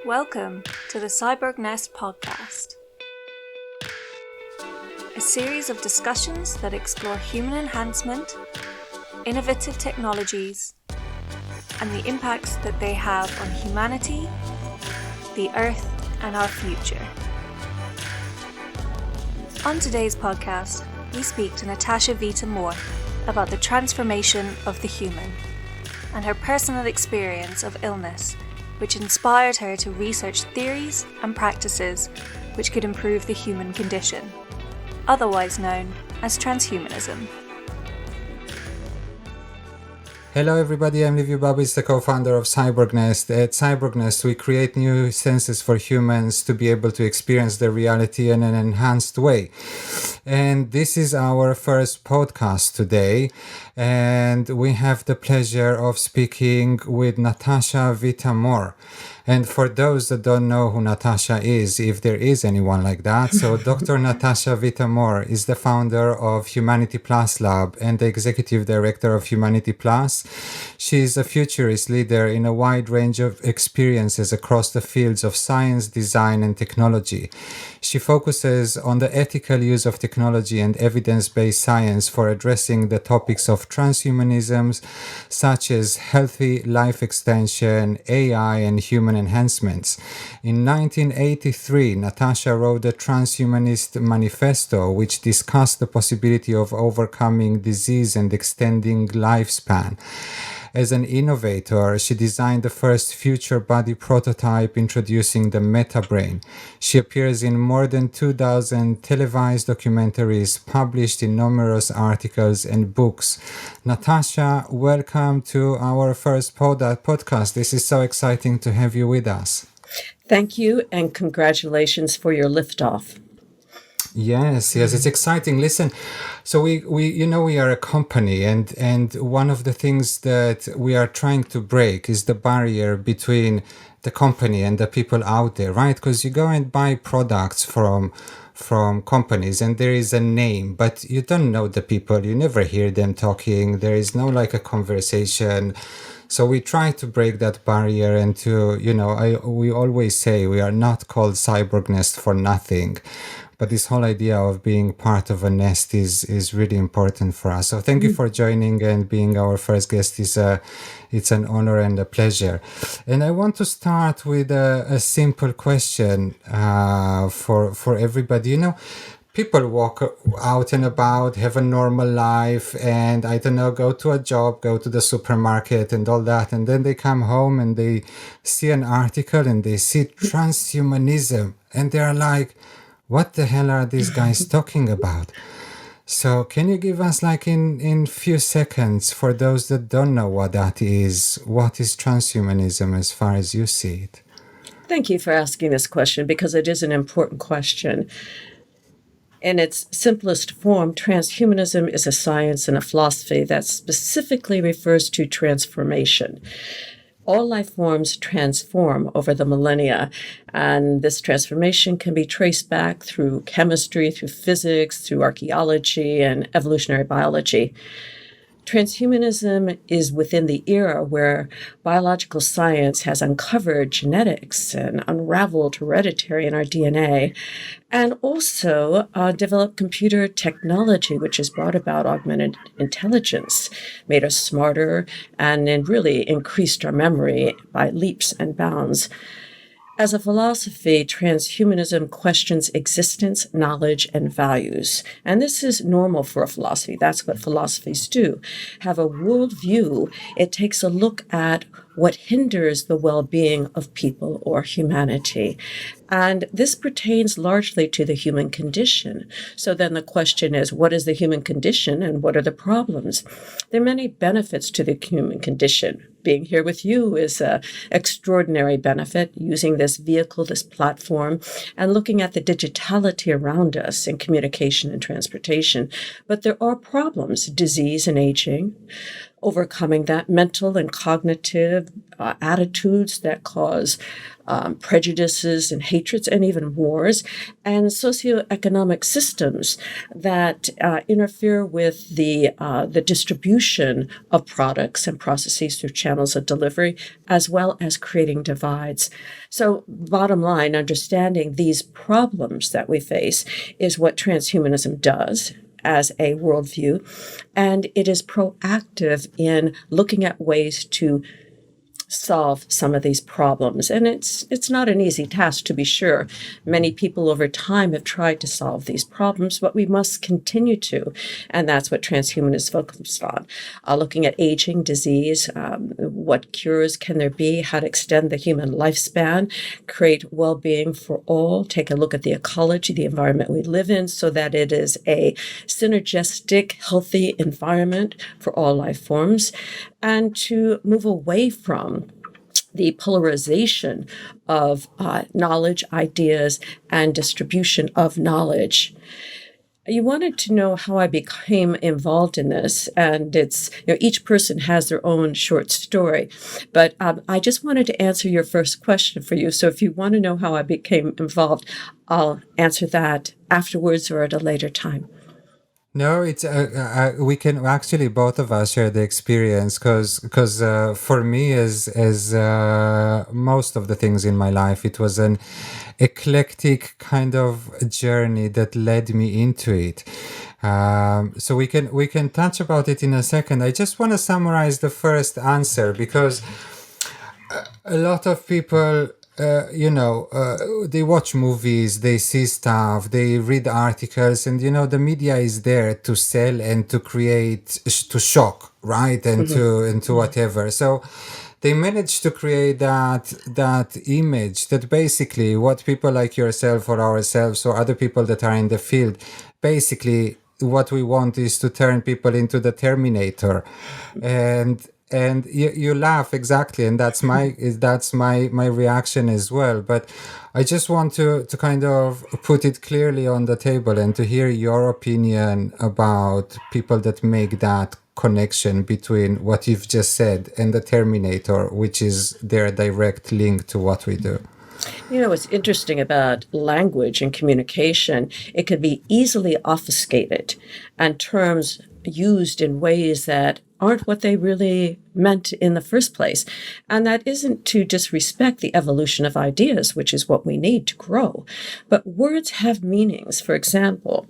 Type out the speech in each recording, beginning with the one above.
Welcome to the CyborgNest Podcast, a series of discussions that explore human enhancement, innovative technologies, and the impacts that they have on humanity, the Earth, and our future. On today's podcast, we speak to Natasha Vita-More about the transformation of the human and her personal experience of illness, which inspired her to research theories and practices which could improve the human condition, otherwise known as transhumanism. Hello everybody, I'm Liviu, Babitz, the co-founder of CyborgNest. At CyborgNest, we create new senses for humans to be able to experience their reality in an enhanced way. And this is our first podcast today. And we have the pleasure of speaking with Natasha Vita-More. And for those that don't know who Natasha is, if there is anyone like that, so Dr. Natasha Vita-More is the founder of Humanity Plus Lab and the executive director of Humanity Plus. She is a futurist leader in a wide range of experiences across the fields of science, design, and technology. She focuses on the ethical use of technology and evidence-based science for addressing the topics of transhumanism, such as healthy life extension, AI, and human enhancements. In 1983, Natasha wrote the Transhumanism Manifesto, which discussed the possibility of overcoming disease and extending lifespan. As an innovator, she designed the first future body prototype introducing the meta-brain. She appears in more than 2,000 televised documentaries, published in numerous articles and books. Natasha, welcome to our first podcast. This is so exciting to have you with us. Thank you, and congratulations for your liftoff. Yes, it's exciting. Listen, so we are a company, and one of the things that we are trying to break is the barrier between the company and the people out there, right? Because you go and buy products from companies and there is a name, but you don't know the people, you never hear them talking, there is no like a conversation. So we try to break that barrier and to, we always say we are not called CyborgNest for nothing. But this whole idea of being part of a nest is really important for us. So thank you for joining and being our first guest. It's an honor and a pleasure. And I want to start with a simple question for everybody. People walk out and about, have a normal life, and go to a job, go to the supermarket and all that. And then they come home and they see an article and they see transhumanism. And they're like, what the hell are these guys talking about? So can you give us in few seconds, for those that don't know what that is, what is transhumanism as far as you see it? Thank you for asking this question, because it is an important question. In its simplest form, transhumanism is a science and a philosophy that specifically refers to transformation. All life forms transform over the millennia, and this transformation can be traced back through chemistry, through physics, through archaeology, and evolutionary biology. Transhumanism is within the era where biological science has uncovered genetics and unraveled hereditary in our DNA, and also developed computer technology, which has brought about augmented intelligence, made us smarter, and really increased our memory by leaps and bounds. As a philosophy, transhumanism questions existence, knowledge, and values. And this is normal for a philosophy. That's what philosophies do. Have a worldview. It takes a look at what hinders the well-being of people or humanity. And this pertains largely to the human condition. So then the question is, what is the human condition and what are the problems? There are many benefits to the human condition. Being here with you is an extraordinary benefit, using this vehicle, this platform, and looking at the digitality around us in communication and transportation. But there are problems, disease and aging, overcoming that mental and cognitive attitudes that cause prejudices and hatreds and even wars, and socioeconomic systems that interfere with the distribution of products and processes through channels of delivery, as well as creating divides. So bottom line, understanding these problems that we face is what transhumanism does as a worldview, and it is proactive in looking at ways to solve some of these problems. And it's not an easy task, to be sure. Many people over time have tried to solve these problems, but we must continue to. And that's what transhumanism is focused on. Looking at aging, disease, what cures can there be, how to extend the human lifespan, create well-being for all, take a look at the ecology, the environment we live in, so that it is a synergistic, healthy environment for all life forms, and to move away from the polarization of knowledge, ideas, and distribution of knowledge. You wanted to know how I became involved in this, and it's, each person has their own short story, but I just wanted to answer your first question for you. So if you want to know how I became involved, I'll answer that afterwards or at a later time. No, it's we can actually both of us share the experience because for me, as most of the things in my life, it was an eclectic kind of journey that led me into it. So we can touch about it in a second. I just want to summarize the first answer, because a lot of people, they watch movies, they see stuff, they read articles, and the media is there to sell and to create, to shock, right, and to whatever. So they managed to create that image that basically what people like yourself or ourselves or other people that are in the field, basically what we want is to turn people into the Terminator. And you laugh, exactly, and that's my reaction as well. But I just want to kind of put it clearly on the table and to hear your opinion about people that make that connection between what you've just said and the Terminator, which is their direct link to what we do. What's interesting about language and communication, it can be easily obfuscated, and terms used in ways that aren't what they really meant in the first place. And that isn't to disrespect the evolution of ideas, which is what we need to grow. But words have meanings. For example,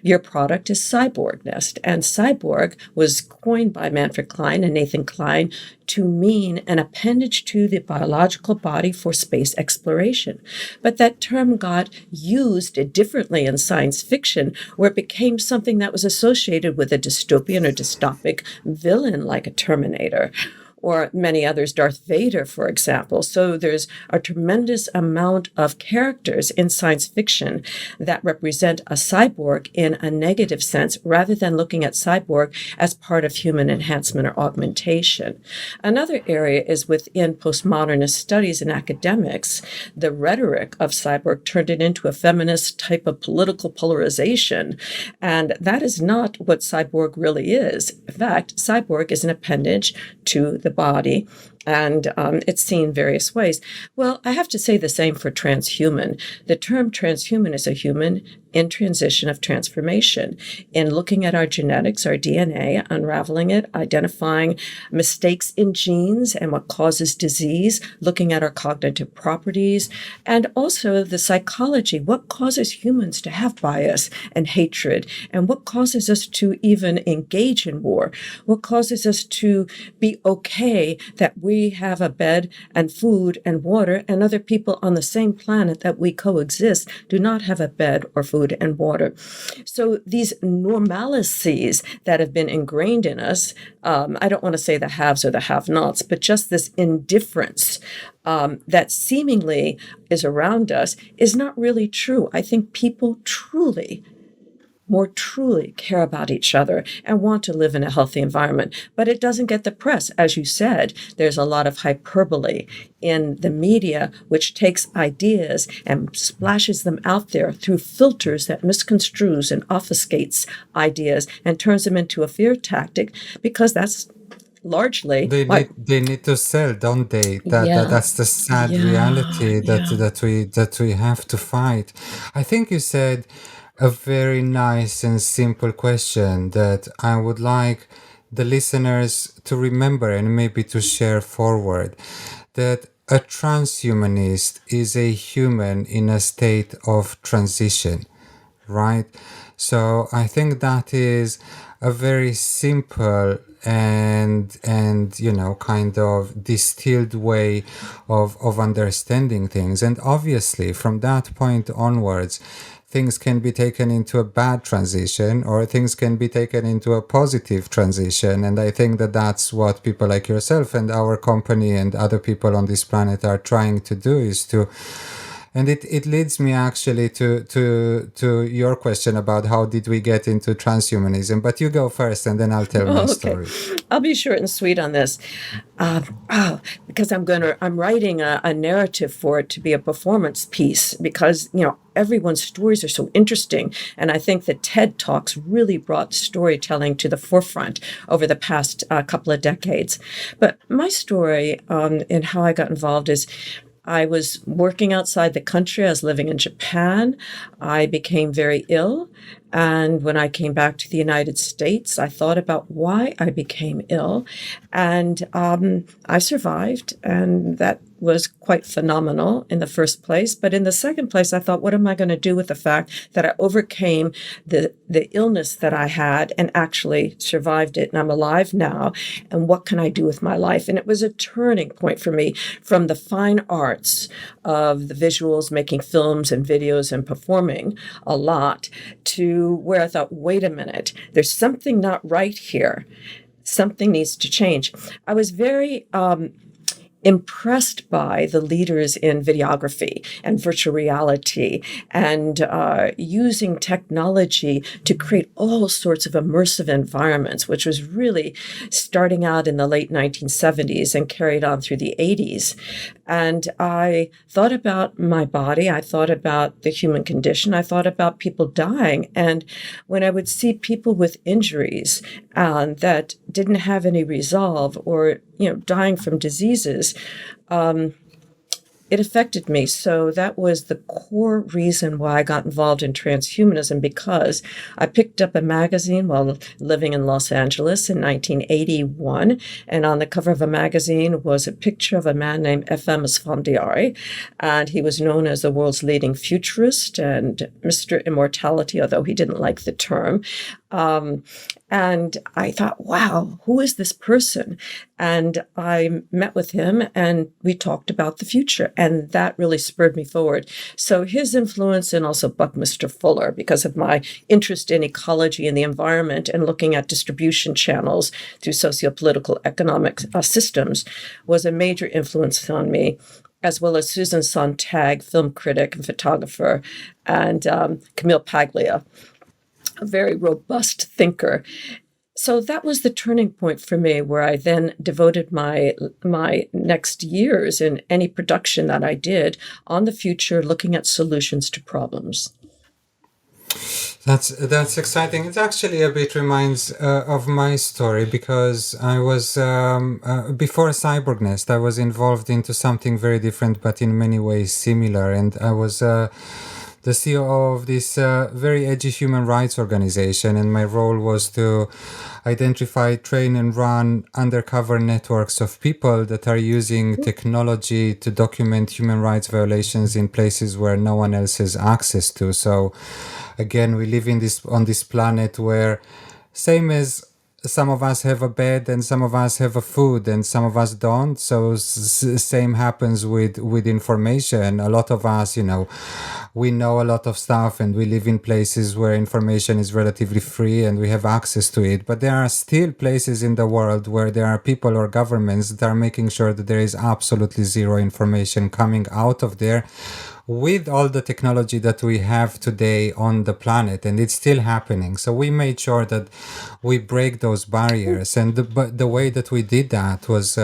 your product is CyborgNest, and cyborg was coined by Manfred Klein and Nathan Klein to mean an appendage to the biological body for space exploration. But that term got used differently in science fiction, where it became something that was associated with a dystopian or dystopic villain like a Terminator, or many others, Darth Vader, for example. So there's a tremendous amount of characters in science fiction that represent a cyborg in a negative sense, rather than looking at cyborg as part of human enhancement or augmentation. Another area is within postmodernist studies and academics. The rhetoric of cyborg turned it into a feminist type of political polarization, and that is not what cyborg really is. In fact, cyborg is an appendage to the body, and it's seen various ways. Well, I have to say the same for transhuman. The term transhuman is a human in transition of transformation, in looking at our genetics, our DNA, unraveling it, identifying mistakes in genes and what causes disease, looking at our cognitive properties, and also the psychology, what causes humans to have bias and hatred, and what causes us to even engage in war, what causes us to be okay that we have a bed and food and water, and other people on the same planet that we coexist do not have a bed or food and water. So these normalities that have been ingrained in us, I don't want to say the haves or the have-nots, but just this indifference that seemingly is around us is not really true. I think people more truly care about each other and want to live in a healthy environment. But it doesn't get the press. As you said, there's a lot of hyperbole in the media, which takes ideas and splashes them out there through filters that misconstrues and obfuscates ideas and turns them into a fear tactic, because that's largely. They need to sell, don't they? That's the sad reality that we have to fight. I think you said a very nice and simple question that I would like the listeners to remember and maybe to share forward, that a transhumanist is a human in a state of transition, right? So I think that is a very simple and kind of distilled way of understanding things. And obviously from that point onwards, things can be taken into a bad transition or things can be taken into a positive transition. And I think that that's what people like yourself and our company and other people on this planet are trying to do, is to, and it leads me actually to your question about how did we get into transhumanism. But you go first and then I'll tell my story. I'll be short and sweet on this, because I'm writing a narrative for it to be a performance piece, because everyone's stories are so interesting, and I think that TED Talks really brought storytelling to the forefront over the past couple of decades. But my story and how I got involved is, I was working outside the country. I was living in Japan. I became very ill. And when I came back to the United States, I thought about why I became ill. And I survived. And that was quite phenomenal in the first place. But in the second place, I thought, what am I going to do with the fact that I overcame the illness that I had and actually survived it? And I'm alive now. And what can I do with my life? And it was a turning point for me from the fine arts of the visuals, making films and videos and performing a lot, to where I thought, wait a minute, there's something not right here. Something needs to change. I was very impressed by the leaders in videography and virtual reality and using technology to create all sorts of immersive environments, which was really starting out in the late 1970s and carried on through the 80s. And I thought about my body. I thought about the human condition. I thought about people dying. And when I would see people with injuries that didn't have any resolve, or dying from diseases, it affected me. So that was the core reason why I got involved in transhumanism, because I picked up a magazine while living in Los Angeles in 1981. And on the cover of a magazine was a picture of a man named F.M. Esfandiari. And he was known as the world's leading futurist and Mr. Immortality, although he didn't like the term. And I thought, wow, who is this person? And I met with him and we talked about the future. And that really spurred me forward. So his influence, and also Buckminster Fuller, because of my interest in ecology and the environment and looking at distribution channels through socio-political economic systems, was a major influence on me, as well as Susan Sontag, film critic and photographer, and Camille Paglia, a very robust thinker. So that was the turning point for me, where I then devoted my next years in any production that I did on the future, looking at solutions to problems. That's exciting. It actually a bit reminds of my story, because I was before CyborgNest, I was involved into something very different, but in many ways similar, and I was the CEO of this very edgy human rights organization, and my role was to identify, train, and run undercover networks of people that are using technology to document human rights violations in places where no one else has access to. So, again, we live on this planet where, same as some of us have a bed and some of us have a food and some of us don't. So same happens with information. A lot of us, we know a lot of stuff and we live in places where information is relatively free and we have access to it. But there are still places in the world where there are people or governments that are making sure that there is absolutely zero information coming out of there, with all the technology that we have today on the planet, and it's still happening. So we made sure that we break those barriers, and the way that we did that was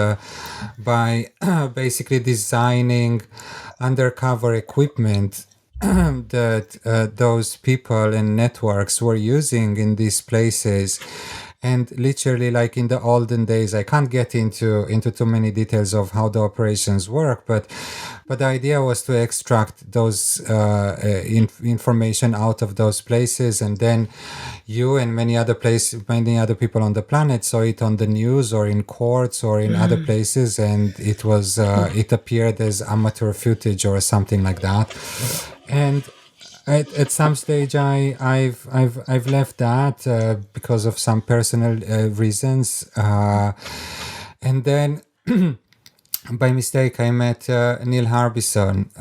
by basically designing undercover equipment that those people and networks were using in these places. And literally, like in the olden days, I can't get into too many details of how the operations work, but the idea was to extract those information out of those places, and then you and many other people on the planet saw it on the news or in courts or in other places, and it was it appeared as amateur footage or something like that. And at some stage, I've left that because of some personal reasons, and then by mistake I met Neil Harbison,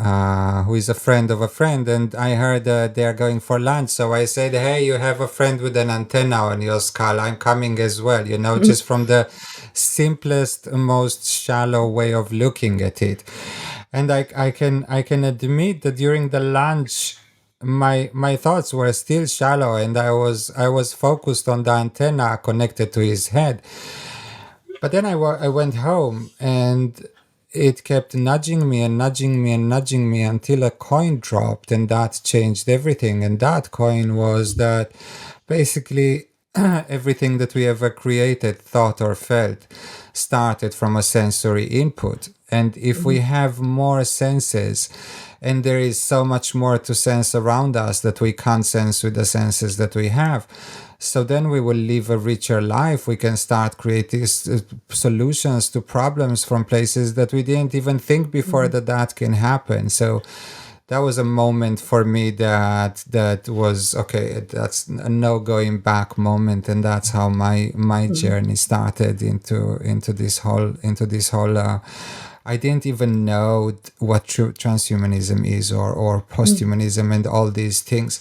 who is a friend of a friend, and I heard they are going for lunch. So I said, "Hey, you have a friend with an antenna on your skull? I'm coming as well." Just from the simplest, most shallow way of looking at it, and I can admit that during the lunch, my thoughts were still shallow, and I was focused on the antenna connected to his head. But then I went home, and it kept nudging me and nudging me and nudging me until a coin dropped, and that changed everything. And that coin was that basically everything that we ever created, thought or felt, started from a sensory input. And if we have more senses, and there is so much more to sense around us that we can't sense with the senses that we have, so then we will live a richer life. We can start creating solutions to problems from places that we didn't even think before that can happen. So that was a moment for me that was okay. That's a no going back moment, and that's how my journey started into this whole. I didn't even know what true transhumanism is or posthumanism and all these things,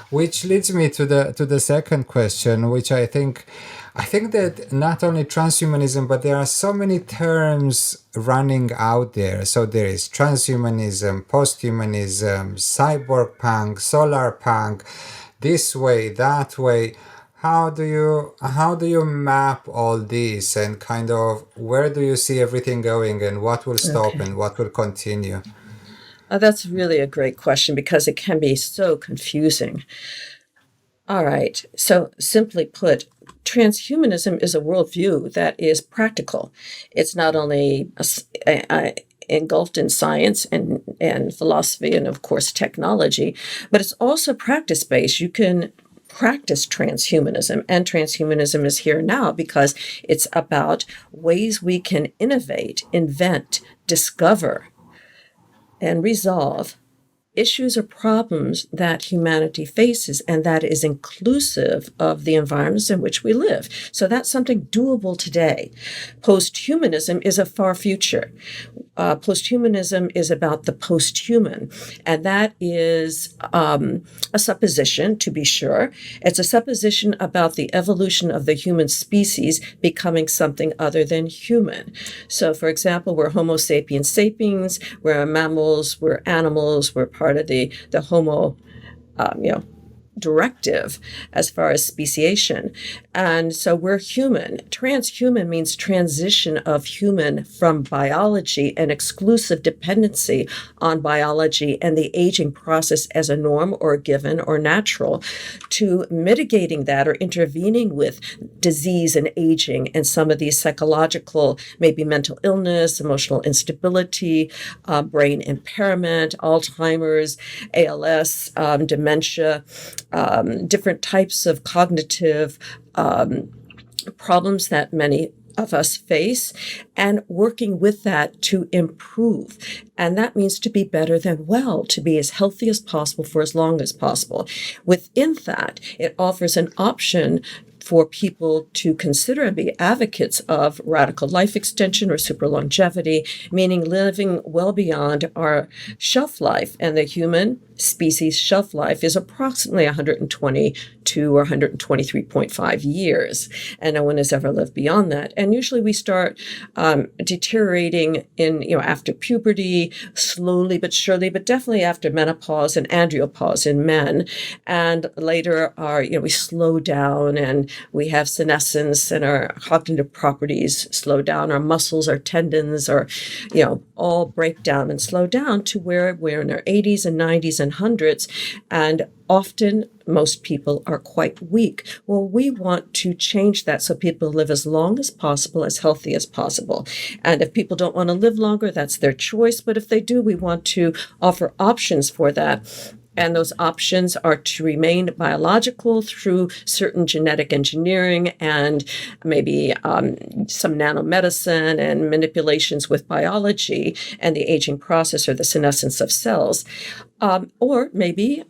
which leads me to the second question, which I think that not only transhumanism, but there are so many terms running out there. So there is transhumanism, posthumanism, cyberpunk, solar punk, this way, that way. How do you map all this, and kind of where do you see everything going, and what will stop and what will continue? That's really a great question, because it can be so confusing. All right. So simply put, transhumanism is a worldview that is practical. It's not only engulfed in science and philosophy and, of course, technology, but it's also practice-based. You can practice transhumanism, and transhumanism is here now because it's about ways we can innovate, invent, discover, and resolve issues or problems that humanity faces, and that is inclusive of the environments in which we live. So that's something doable today. Posthumanism is a far future. Posthumanism is about the posthuman, and that is a supposition, to be sure. It's a supposition about the evolution of the human species becoming something other than human. So, for example, we're Homo sapiens sapiens, we're mammals, we're animals, we're part of the Homo, directive as far as speciation. And so we're human. Transhuman means transition of human from biology and exclusive dependency on biology and the aging process as a norm or a given or natural, to mitigating that or intervening with disease and aging and some of these psychological, maybe mental illness, emotional instability, brain impairment, Alzheimer's, ALS, dementia, different types of cognitive problems that many of us face, and working with that to improve. And that means to be better than well, to be as healthy as possible for as long as possible. Within that, it offers an option for people to consider and be advocates of radical life extension or super longevity, meaning living well beyond our shelf life. And the human species shelf life is approximately 122 or 123.5 years, and no one has ever lived beyond that. And usually we start deteriorating after puberty, slowly but surely, but definitely after menopause and andropause in men, and later we slow down, and we have senescence and our cognitive properties slow down, our muscles, our tendons, or, all break down and slow down to where we're in our 80s and 90s and 100s. And often most people are quite weak. Well, we want to change that so people live as long as possible, as healthy as possible. And if people don't want to live longer, that's their choice. But if they do, we want to offer options for that. And those options are to remain biological through certain genetic engineering and maybe some nanomedicine and manipulations with biology and the aging process or the senescence of cells. Or maybe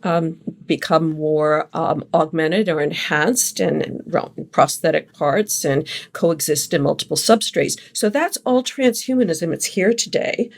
become more augmented or enhanced and prosthetic parts and coexist in multiple substrates. So that's all transhumanism. It's here today.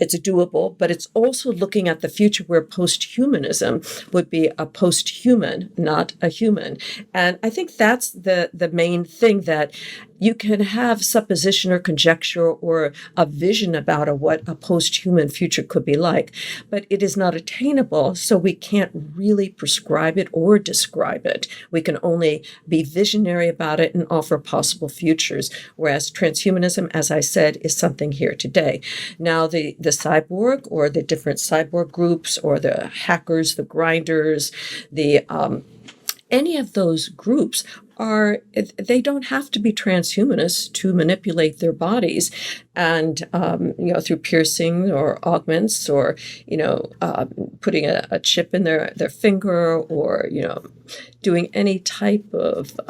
It's doable, but it's also looking at the future where post-humanism would be a post-human, not a human. And I think that's the main thing, that you can have supposition or conjecture or a vision about what a post-human future could be like, but it is not attainable, so we can't really prescribe it or describe it. We can only be visionary about it and offer possible futures, whereas transhumanism, as I said, is something here today. Now, the cyborg or the different cyborg groups or the hackers, the grinders, any of those groups they don't have to be transhumanists to manipulate their bodies and, through piercing or augments or, putting a chip in their finger or, doing any type of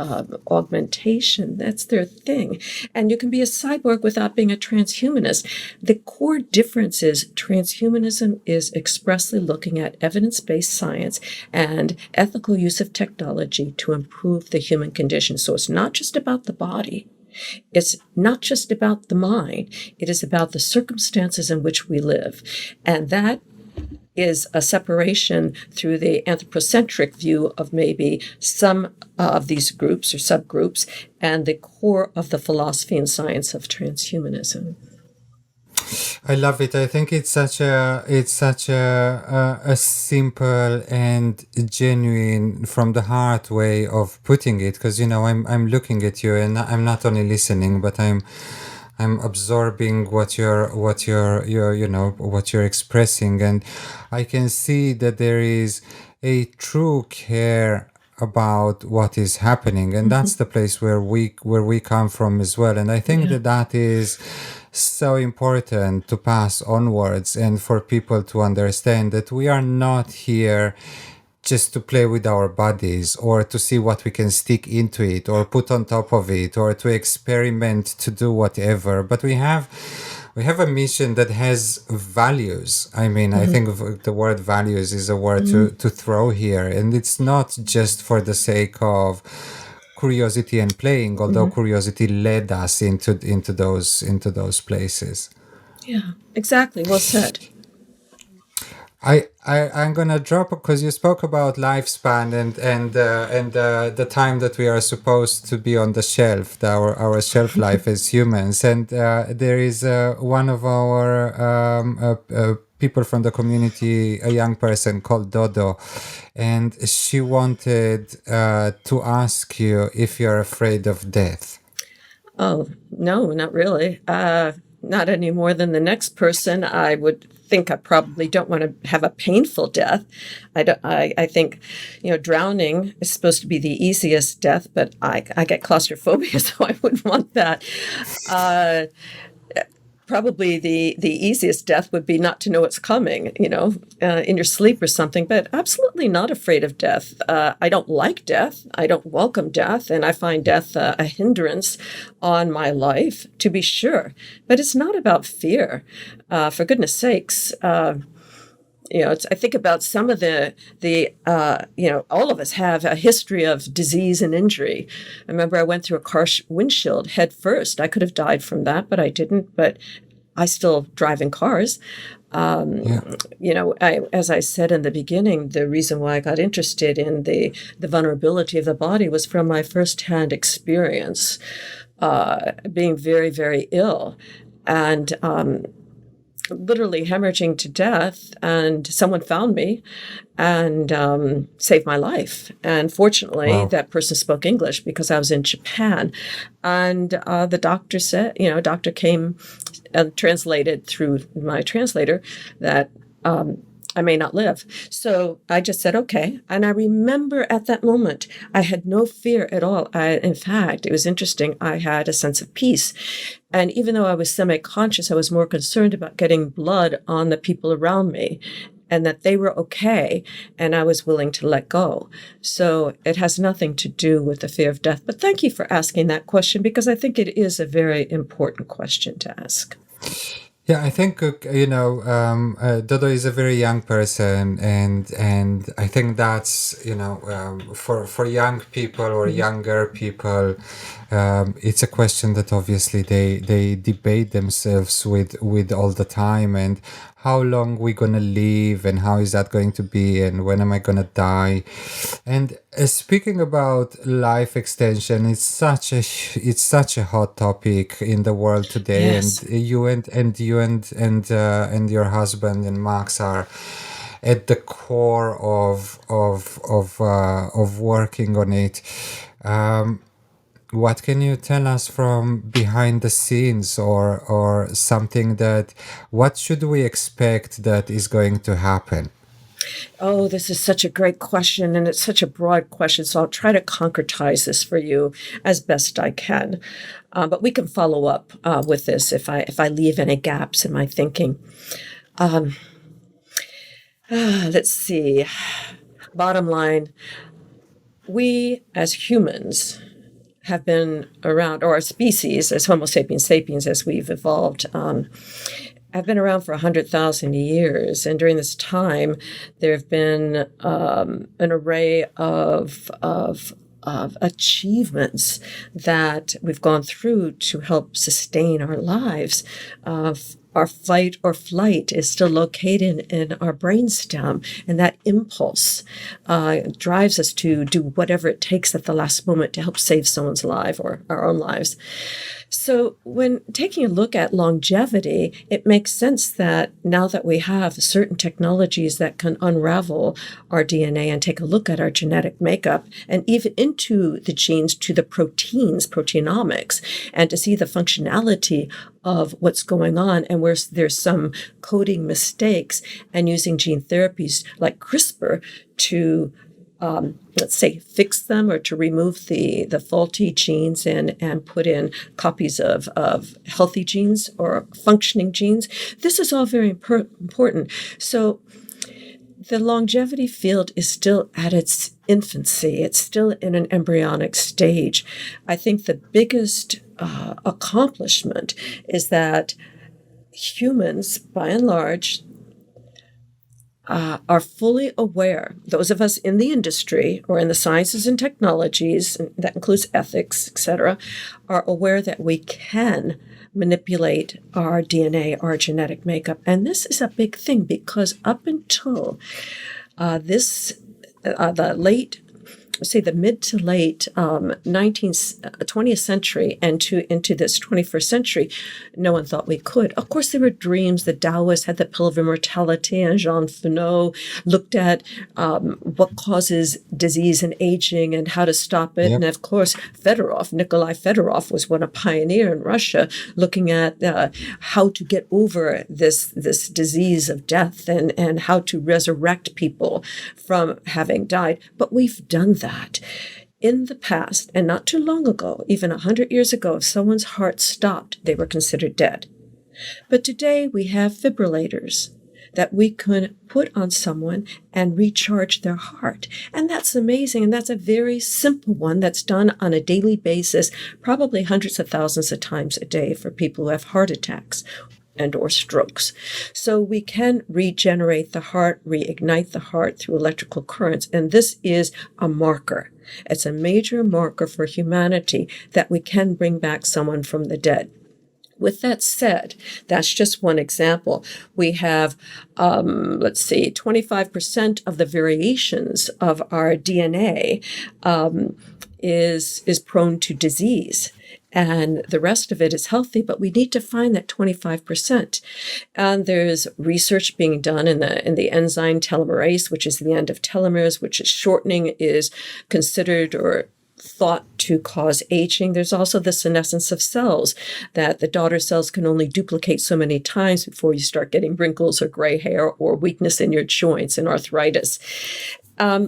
augmentation. That's their thing. And you can be a cyborg without being a transhumanist. The core difference is transhumanism is expressly looking at evidence-based science and ethical use of technology to improve the human condition. So it's not just about the body. It's not just about the mind. It is about the circumstances in which we live. And that is a separation through the anthropocentric view of maybe some of these groups or subgroups and the core of the philosophy and science of transhumanism. I love it. I think it's such a simple and genuine, from the heart way of putting it. Because I'm looking at you, and I'm not only listening, but I'm absorbing what you're expressing, and I can see that there is a true care about what is happening, and that's the place where we come from as well. And I think that is so important to pass onwards, and for people to understand that we are not here just to play with our bodies or to see what we can stick into it or put on top of it or to experiment to do whatever. But we have a mission that has values. I mean, I think the word values is a word to throw here. And it's not just for the sake of curiosity and playing, although curiosity led us into those places. Yeah, exactly. Well said. I'm gonna drop, because you spoke about lifespan and the time that we are supposed to be on the shelf, our shelf life as humans, and there is one of our people from the community, a young person called Dodo, and she wanted to ask you if you're afraid of death. Oh, no, not really. Not any more than the next person. I would think I probably don't want to have a painful death. I think, drowning is supposed to be the easiest death, but I get claustrophobia, so I wouldn't want that. Probably the easiest death would be not to know what's coming, in your sleep or something, but absolutely not afraid of death. I don't like death. I don't welcome death, and I find death a hindrance on my life, to be sure. But it's not about fear. For goodness sakes, I think about some of all of us have a history of disease and injury. I remember I went through a car windshield head first. I could have died from that, but I didn't. But I still drive in cars. As I said in the beginning, the reason why I got interested in the vulnerability of the body was from my firsthand experience, being very, very ill. And literally hemorrhaging to death, and someone found me and saved my life. And fortunately, Wow. that person spoke English because I was in Japan. And the doctor said, doctor came and translated through my translator that I may not live. So I just said, okay. And I remember at that moment, I had no fear at all. In fact, it was interesting. I had a sense of peace. And even though I was semi-conscious, I was more concerned about getting blood on the people around me and that they were okay. And I was willing to let go. So it has nothing to do with the fear of death. But thank you for asking that question, because I think it is a very important question to ask. Yeah, I think Dodo is a very young person, and I think that's for young people or younger people, it's a question that obviously they debate themselves with all the time, and how long we gonna live, and how is that going to be, and when am I gonna die? And speaking about life extension, it's such a hot topic in the world today. Yes. And you and your husband and Max are at the core of working on it. What can you tell us from behind the scenes, or something what should we expect that is going to happen? Oh, this is such a great question, and it's such a broad question, so I'll try to concretize this for you as best I can. But we can follow up with this if I leave any gaps in my thinking. Let's see. Bottom line, we as humans have been around, or our species as Homo sapiens sapiens, as we've evolved, have been around for 100,000 years. And during this time, there have been an array of achievements that we've gone through to help sustain our lives. Our fight or flight is still located in our brainstem, and that impulse drives us to do whatever it takes at the last moment to help save someone's life or our own lives. So when taking a look at longevity, it makes sense that now that we have certain technologies that can unravel our DNA and take a look at our genetic makeup, and even into the genes to the proteins, proteinomics, and to see the functionality of what's going on, and where there's some coding mistakes, and using gene therapies like CRISPR to let's say, fix them or to remove the faulty genes and put in copies of healthy genes or functioning genes. This is all very important. So the longevity field is still at its infancy. It's still in an embryonic stage. I think the biggest accomplishment is that humans, by and large, are fully aware, those of us in the industry or in the sciences and technologies, and that includes ethics, etc., are aware that we can manipulate our DNA, our genetic makeup. And this is a big thing, because up until the mid to late 20th century and into this 21st century, no one thought we could. Of course, there were dreams. The Taoists had the pill of immortality, and Jean Foucault looked at what causes disease and aging and how to stop it. Yep. And of course, Nikolai Fedorov was a pioneer in Russia, looking at how to get over this disease of death and how to resurrect people from having died. But we've done that. In the past, and not too long ago, even 100 years ago, if someone's heart stopped, they were considered dead. But today we have defibrillators that we can put on someone and recharge their heart. And that's amazing. And that's a very simple one that's done on a daily basis, probably hundreds of thousands of times a day for people who have heart attacks and or strokes. So we can regenerate the heart, reignite the heart through electrical currents. And this is a marker. It's a major marker for humanity that we can bring back someone from the dead. With that said, that's just one example. We have, 25% of the variations of our DNA is prone to disease. and the rest of it is healthy, but we need to find that 25%. And there's research being done in the enzyme telomerase, which is the end of telomeres, which is shortening, is considered or thought to cause aging. There's also the senescence of cells, that the daughter cells can only duplicate so many times before you start getting wrinkles or gray hair or weakness in your joints and arthritis.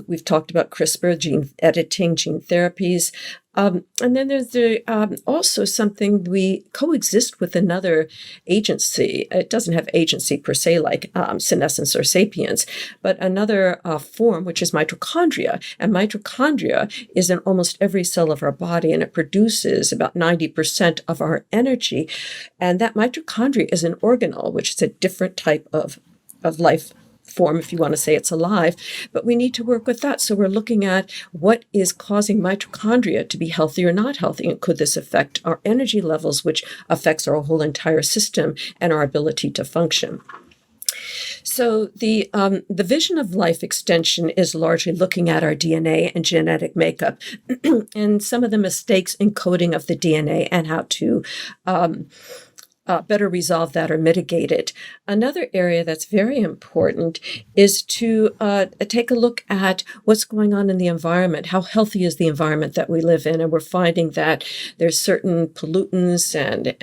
We've talked about CRISPR, gene editing, gene therapies. And then there's also something, we coexist with another agency. It doesn't have agency per se like senescence or sapiens, but another form, which is mitochondria. And mitochondria is in almost every cell of our body, and it produces about 90% of our energy. And that mitochondria is an organelle, which is a different type of life form, if you want to say it's alive, but we need to work with that. So we're looking at what is causing mitochondria to be healthy or not healthy, and could this affect our energy levels, which affects our whole entire system and our ability to function. So the vision of life extension is largely looking at our DNA and genetic makeup and some of the mistakes in coding of the DNA and how to better resolve that or mitigate it. Another area that's very important is to take a look at what's going on in the environment. How healthy is the environment that we live in? And we're finding that there's certain pollutants and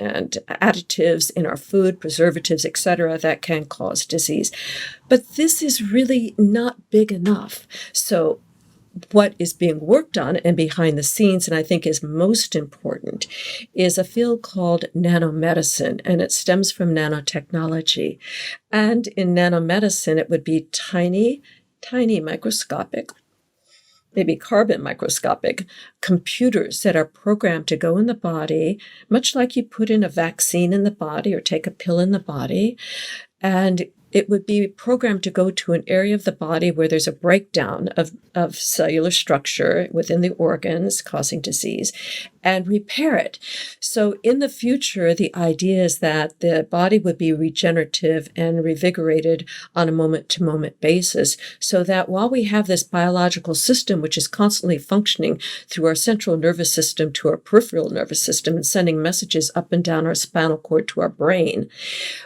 additives in our food, preservatives, etc., that can cause disease. But this is really not big enough. So what is being worked on and behind the scenes, and I think is most important, is a field called nanomedicine, and it stems from nanotechnology. And in nanomedicine, it would be tiny microscopic, maybe carbon microscopic computers that are programmed to go in the body, much like you put in a vaccine in the body or take a pill in the body. And it would be programmed to go to an area of the body where there's a breakdown of cellular structure within the organs causing disease and repair it. So in the future, the idea is that the body would be regenerative and revigorated on a moment-to-moment basis, so that while we have this biological system, which is constantly functioning through our central nervous system to our peripheral nervous system and sending messages up and down our spinal cord to our brain,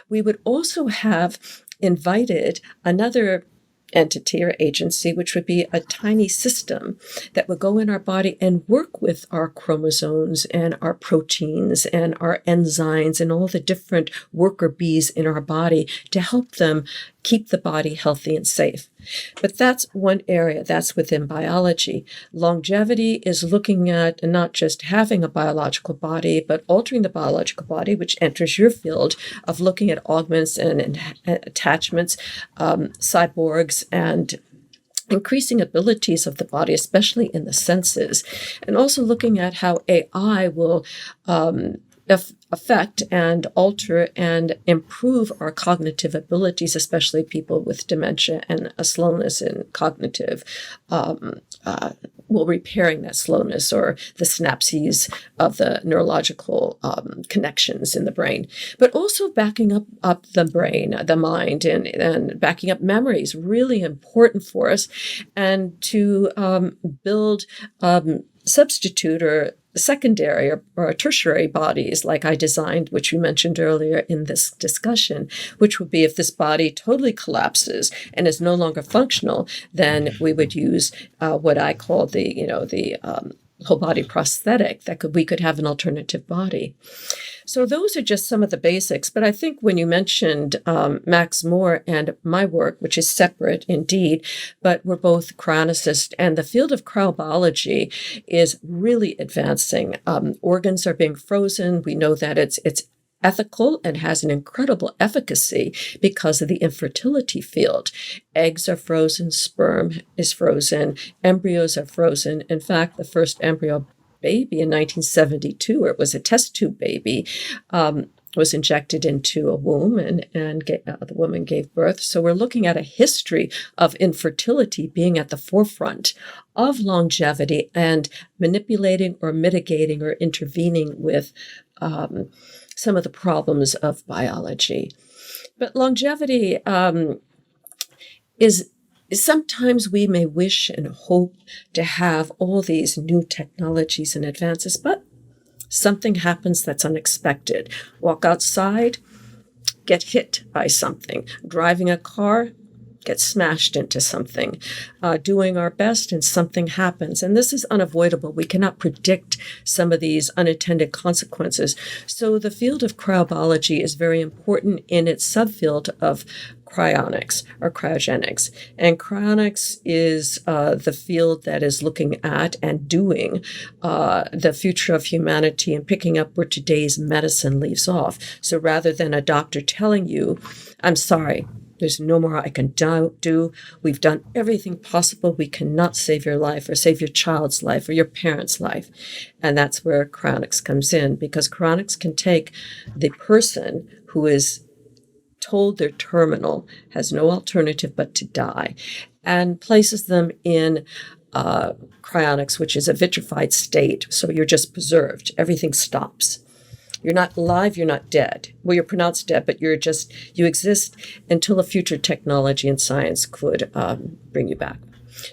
we would also have invited another entity or agency, which would be a tiny system that would go in our body and work with our chromosomes and our proteins and our enzymes and all the different worker bees in our body to help them keep the body healthy and safe. But that's one area that's within biology. Longevity is looking at not just having a biological body, but altering the biological body, which enters your field of looking at augments and attachments, cyborgs, and increasing abilities of the body, especially in the senses, and also looking at how AI will affect and alter and improve our cognitive abilities, especially people with dementia and a slowness in cognitive, repairing that slowness or the synapses of the neurological connections in the brain. But also backing up the brain, the mind, and backing up memories, really important for us, and to build substitute or secondary or tertiary bodies like I designed, which we mentioned earlier in this discussion, which would be if this body totally collapses and is no longer functional, then we would use what I call the whole body prosthetic we could have an alternative body. So those are just some of the basics. But I think when you mentioned Max Moore and my work, which is separate indeed, but we're both cryonicists, and the field of cryobiology is really advancing. Organs are being frozen. We know that it's ethical and has an incredible efficacy because of the infertility field. Eggs are frozen, sperm is frozen, embryos are frozen. In fact, the first embryo baby in 1972, or it was a test tube baby, was injected into a womb and the woman gave birth. So we're looking at a history of infertility being at the forefront of longevity and manipulating or mitigating or intervening with some of the problems of biology. But longevity is sometimes we may wish and hope to have all these new technologies and advances, but Something happens that's unexpected. Walk outside, get hit by something. Driving a car, get smashed into something. Doing our best and something happens. And this is unavoidable. We cannot predict some of these unintended consequences. So the field of cryobiology is very important in its subfield of cryonics or cryogenics. And cryonics is the field that is looking at and doing the future of humanity and picking up where today's medicine leaves off. So rather than a doctor telling you, I'm sorry, there's no more I can do. We've done everything possible. We cannot save your life or save your child's life or your parents' life. And that's where cryonics comes in, because cryonics can take the person who is told they're terminal, has no alternative but to die, and places them in cryonics, which is a vitrified state. So you're just preserved. Everything stops. You're not alive, you're not dead. Well, you're pronounced dead, but you exist until a future technology and science could bring you back.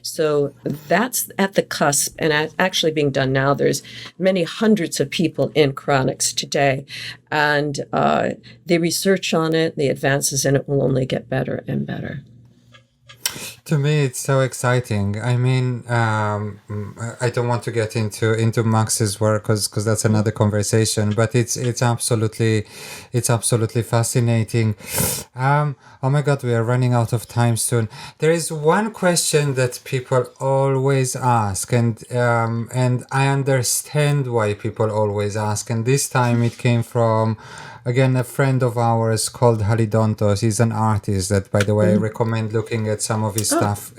So that's at the cusp and actually being done now. There's many hundreds of people in cryonics today, and the research on it, the advances in it will only get better and better. To me, it's so exciting. I mean, I don't want to get into Max's work because that's another conversation. But it's absolutely fascinating. Oh my God, we are running out of time soon. There is one question that people always ask, and I understand why people always ask. And this time it came from, again, a friend of ours called Halidontos. He's an artist that, by the way, I recommend looking at some of his stuff.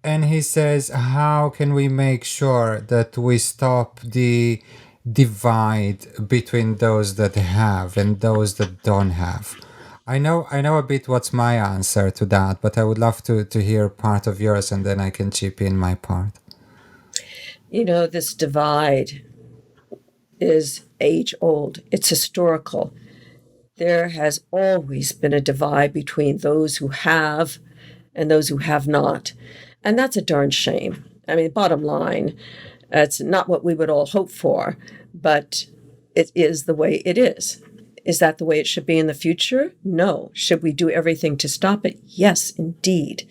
And he says, how can we make sure that we stop the divide between those that have and those that don't have? I know a bit what's my answer to that, but I would love to hear part of yours, and then I can chip in my part. You know, this divide is age old. It's historical. There has always been a divide between those who have and those who have not. And that's a darn shame. I mean, bottom line, it's not what we would all hope for, but it is the way it is. Is that the way it should be in the future? No. Should we do everything to stop it? Yes, indeed.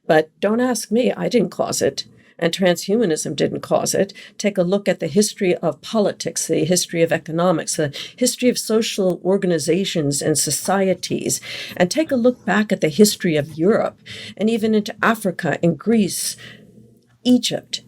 But don't ask me. I didn't cause it. And transhumanism didn't cause it. Take a look at the history of politics, the history of economics, the history of social organizations and societies, and take a look back at the history of Europe and even into Africa and Greece, Egypt.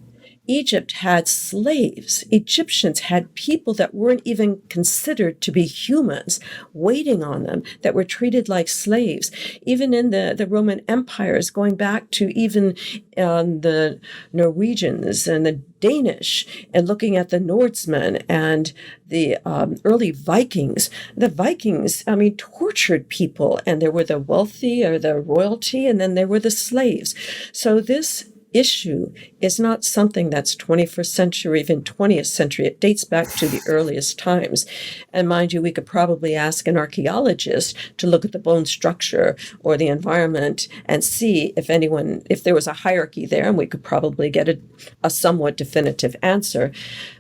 Egypt had slaves. Egyptians had people that weren't even considered to be humans waiting on them, that were treated like slaves. Even in the Roman empires, going back to even the Norwegians and the Danish, and looking at the Norsemen and the early Vikings. The Vikings, tortured people, and there were the wealthy or the royalty, and then there were the slaves. So this issue is not something that's 21st century, even 20th century. It dates back to the earliest times. And mind you, we could probably ask an archaeologist to look at the bone structure or the environment and see if there was a hierarchy there, and we could probably get a somewhat definitive answer.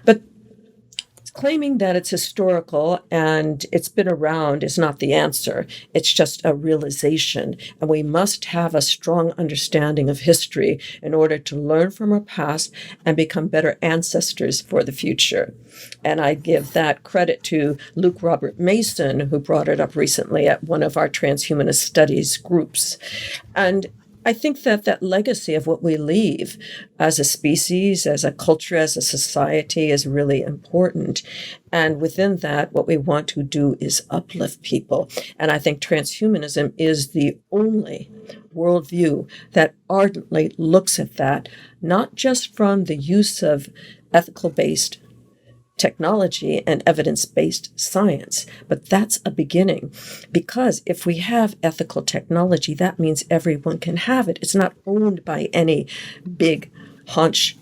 But claiming that it's historical and it's been around is not the answer. It's just a realization. And we must have a strong understanding of history in order to learn from our past and become better ancestors for the future. And I give that credit to Luke Robert Mason, who brought it up recently at one of our transhumanist studies groups. And I think that legacy of what we leave as a species, as a culture, as a society is really important. And within that, what we want to do is uplift people. And I think transhumanism is the only worldview that ardently looks at that, not just from the use of ethical-based technology and evidence-based science. But that's a beginning, because if we have ethical technology, that means everyone can have it. It's not owned by any big haunch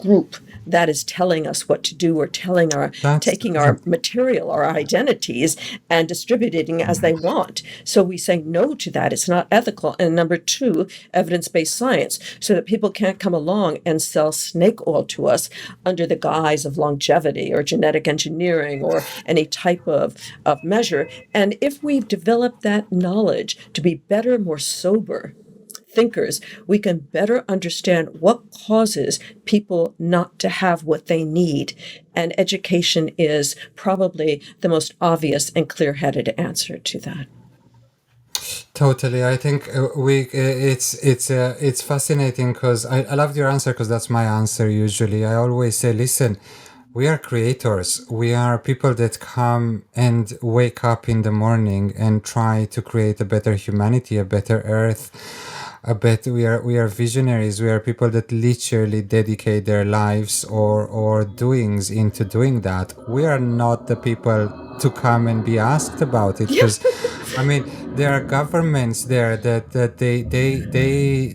group that is telling us what to do or taking our material, our identities, and distributing as they want. So we say no to that. It's not ethical. And number two, evidence-based science, so that people can't come along and sell snake oil to us under the guise of longevity or genetic engineering or any type of measure. And if we've developed that knowledge to be better, more sober thinkers, we can better understand what causes people not to have what they need. And education is probably the most obvious and clear-headed answer to that. Totally. I think it's fascinating because I loved your answer, because that's my answer usually. I always say, listen, we are creators. We are people that come and wake up in the morning and try to create a better humanity, a better earth. We are visionaries. We are people that literally dedicate their lives or doings into doing that. We are not the people to come and be asked about it, because I mean, there are governments there that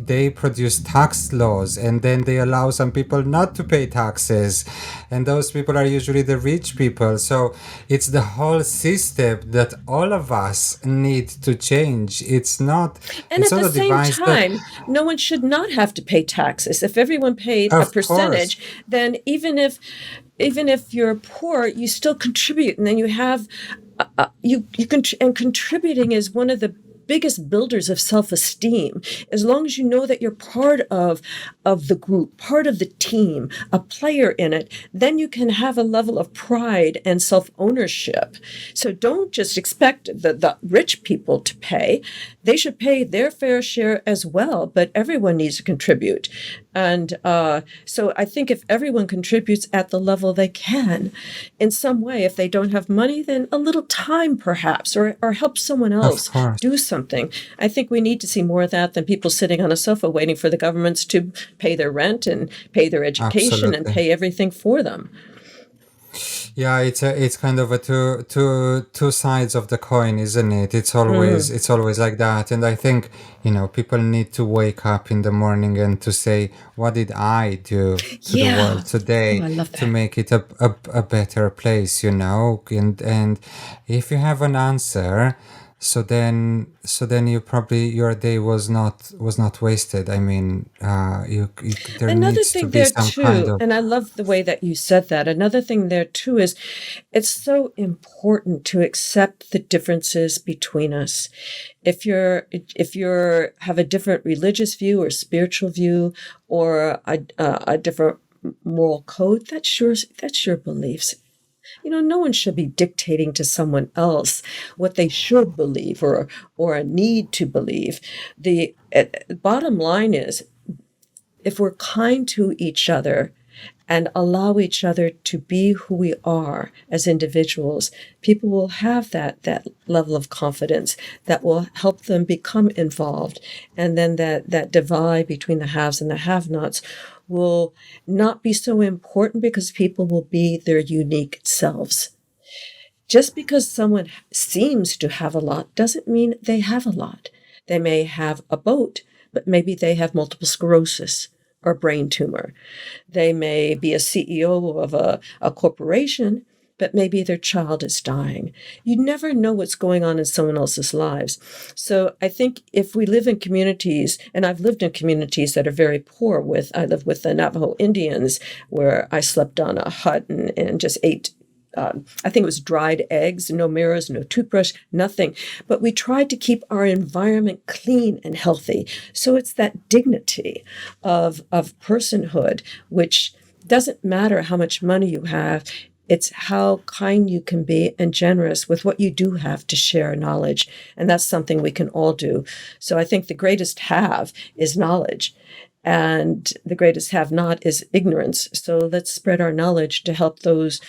they produce tax laws, and then they allow some people not to pay taxes, and those people are usually the rich people. So it's the whole system that all of us need to change. It's not. And it's at not the same time, no one should not have to pay taxes. If everyone paid a percentage, then even if you're poor, you still contribute, and then you have and contributing is one of the biggest builders of self-esteem. As long as you know that you're part of the group, part of the team, a player in it, then you can have a level of pride and self-ownership. So don't just expect the rich people to pay. They should pay their fair share as well, but everyone needs to contribute. And so I think if everyone contributes at the level they can, in some way, if they don't have money, then a little time perhaps, or help someone else do something. I think we need to see more of that than people sitting on a sofa waiting for the governments to pay their rent and pay their education and pay everything for them. Yeah, it's kind of a two sides of the coin, isn't it? It's always like that. And I think, people need to wake up in the morning and to say, what did I do to the world today to make it a better place, And if you have an answer, so then you probably, your day was not wasted. I mean, there another needs thing to be there some too, kind of. and I love the way that you said that. Another thing there too is, it's so important to accept the differences between us. If you're have a different religious view or spiritual view or a different moral code, that's your beliefs. No one should be dictating to someone else what they should believe or a need to believe. The bottom line is, if we're kind to each other and allow each other to be who we are as individuals, people will have that level of confidence that will help them become involved. And then that divide between the haves and the have-nots will not be so important, because people will be their unique selves. Just because someone seems to have a lot doesn't mean they have a lot. They may have a boat, but maybe they have multiple sclerosis or brain tumor. They may be a CEO of a corporation, but maybe their child is dying. You never know what's going on in someone else's lives. So I think if we live in communities, and I've lived in communities that are very poor I live with the Navajo Indians, where I slept on a hut and just ate, I think it was dried eggs, no mirrors, no toothbrush, nothing. But we tried to keep our environment clean and healthy. So it's that dignity of personhood, which doesn't matter how much money you have. It's how kind you can be and generous with what you do have to share knowledge. And that's something we can all do. So I think the greatest have is knowledge, and the greatest have not is ignorance. So let's spread our knowledge to help those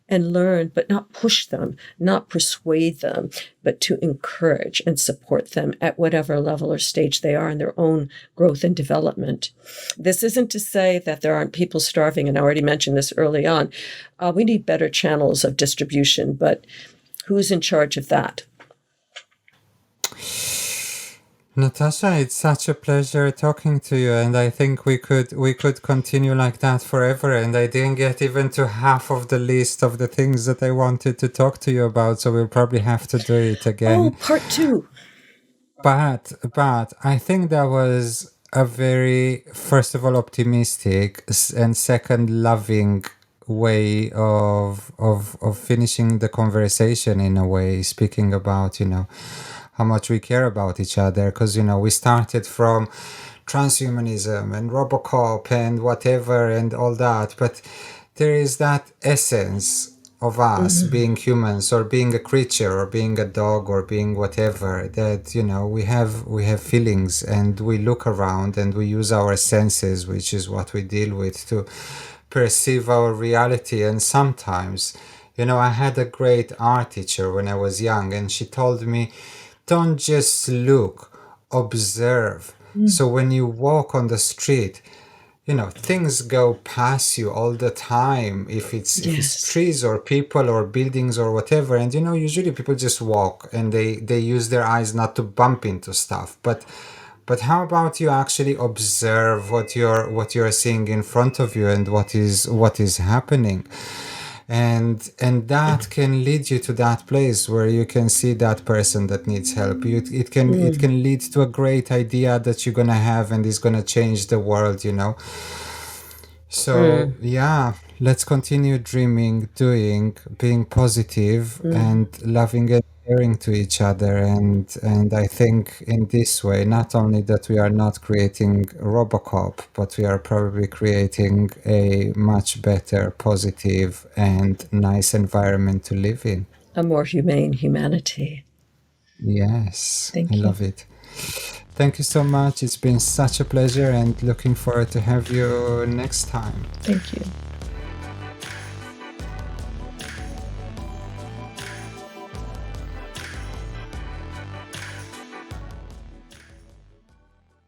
and learn, but not push them, not persuade them, but to encourage and support them at whatever level or stage they are in their own growth and development. This isn't to say that there aren't people starving, and I already mentioned this early on. We need better channels of distribution, but who's in charge of that? Natasha, it's such a pleasure talking to you, and I think we could continue like that forever. And I didn't get even to half of the list of the things that I wanted to talk to you about, so we'll probably have to do it again. Oh, part two. But I think that was a very, first of all, optimistic and second, loving way of finishing the conversation in a way, speaking about, how much we care about each other. Because, we started from transhumanism and Robocop and whatever and all that. But there is that essence of us being humans or being a creature or being a dog or being whatever, that we have feelings, and we look around and we use our senses, which is what we deal with, to perceive our reality. And sometimes, I had a great art teacher when I was young, and she told me, don't just look, observe. So when you walk on the street, things go past you all the time, if it's Yes. trees or people or buildings or whatever. And usually people just walk and they use their eyes not to bump into stuff. But how about you actually observe what you're seeing in front of you and what is happening? And that can lead you to that place where you can see that person that needs help. It can lead to a great idea that you're gonna have and is gonna change the world. So yeah, let's continue dreaming, doing, being positive, and loving and caring to each other. And I think in this way, not only that we are not creating Robocop, but we are probably creating a much better, positive, and nice environment to live in. A more humane humanity. Yes, Thank I you. love it. Thank you so much. It's been such a pleasure, and looking forward to have you next time. Thank you.